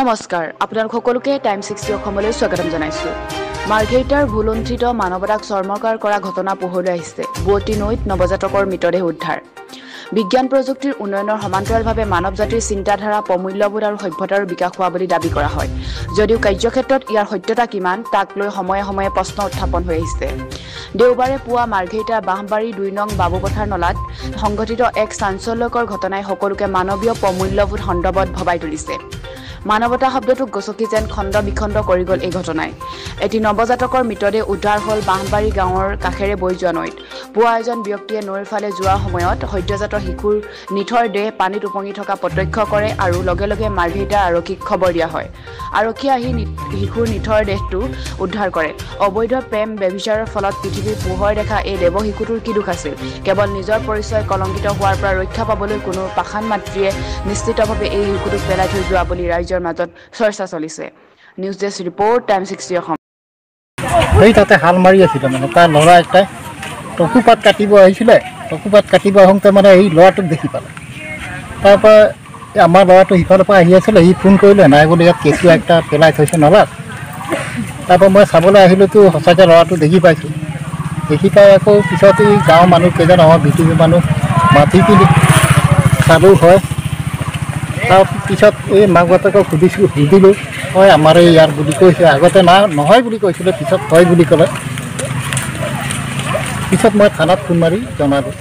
নমস্কাৰ আপোনালোক সকলোকে টাইম 60 অসমলৈ স্বাগতম জনাইছো। মাৰ্ঘেৰিটাৰ ভুলুণ্ঠিত মানৱতাক চৰ্মকাৰ কৰা ঘটনা পোহৰলৈ আহিছে। বুৱতী নৈত নৱজাতকৰ মৃতদেহ উদ্ধাৰ। বিজ্ঞান প্ৰযুক্তিৰ উন্নয়নৰ সমান্তৰালভাৱে মানৱ জাতিৰ চিন্তাধাৰা প্ৰমূল্যবোধ আৰু সভ্যতাৰ বিকাশ হোৱা বুলি দাবী কৰা হয়। যদিও কাৰ্যক্ষেত্ৰত ইয়াৰ সত্যতা কিমান তাক লৈ সময়ে সময়ে প্ৰশ্ন উত্থাপন হৈ আহিছে। দেওবাৰে পুৱা মাৰ্ঘেৰিটাৰ বাঁহবাৰী 2 নং বাবুপথাৰ নলাত সংঘটিত এক চাঞ্চল্যকৰ ঘটনাই সকলোকে মানৱীয় প্ৰমূল্যবোধ সন্দৰ্ভত ভবাই তুলিছে। মানৱতা শব্দটোক গচকি যেন খণ্ড বিখণ্ড কৰি গ'ল এই ঘটনাই। এটি নৱজাতকৰ মৃতদেহ উদ্ধাৰ হ'ল বাঁহবাৰী গাঁৱৰ কাষেৰে বৈ যোৱা নৈত। পুৱা এজন ব্যক্তিয়ে নৈৰ ফালে যোৱাৰ সময়ত সদ্যজাত শিশুৰ নিথৰ দেহ পানীত উপঙি থকা প্ৰত্যক্ষ কৰে আৰু লগে লগে মাৰ্ঘেৰিটা আৰক্ষীক খবৰ দিয়া হয়। আৰক্ষীয়ে আহি শিশুৰ নিথৰ দেহটো উদ্ধাৰ কৰে। অবৈধ প্ৰেম ব্যভিচাৰৰ ফলত পৃথিৱীৰ পোহৰ দেখা এই দেৱ শিশুটোৰ কি দুখ আছিল? কেৱল নিজৰ পৰিচয় কলংকিত হোৱাৰ পৰা ৰক্ষা পাবলৈ কোনো পাষাণ মাতৃয়ে নিশ্চিতভাৱে এই শিশুটোক পেলাই থৈ যোৱা বুলি ৰাইজৰ মাজত চৰ্চা চলিছে। News desk report time 60 Assam. সেই তাতে হাল মাৰি আছিলে মানে তাৰ ল'ৰা এটাই টকুপাত কাটিব আহিছিলে। টকুপাত কাটিব আহোঁতে মানে এই ল'ৰাটোক দেখি পালে। তাৰপৰা আমাৰ ল'ৰাটো সিফালৰ পৰা আহি আছিলে, সি ফোন কৰিলে নাই বুলি ইয়াত কেঁচুৱা একটা পেলাই থৈছে নলাত। তাৰপৰা মই চাবলৈ আহিলোঁতো সঁচাকৈ ল'ৰাটো দেখি পাইছোঁ। দেখি পাই আকৌ পিছত এই গাঁৱৰ মানুহ কেইজন আমাৰ বিটিভি মানুহ মাতি কিনি চালোঁ হয়। তাৰপিছত এই মাক বাপেকক সুধিলোঁ হয় আমাৰ এই ইয়াৰ বুলি কৈছে। আগতে নহয় বুলি কৈছিলে, পিছত হয় বুলি ক'লে। পিছত মই থানাত ফোন মাৰি জনালোঁ।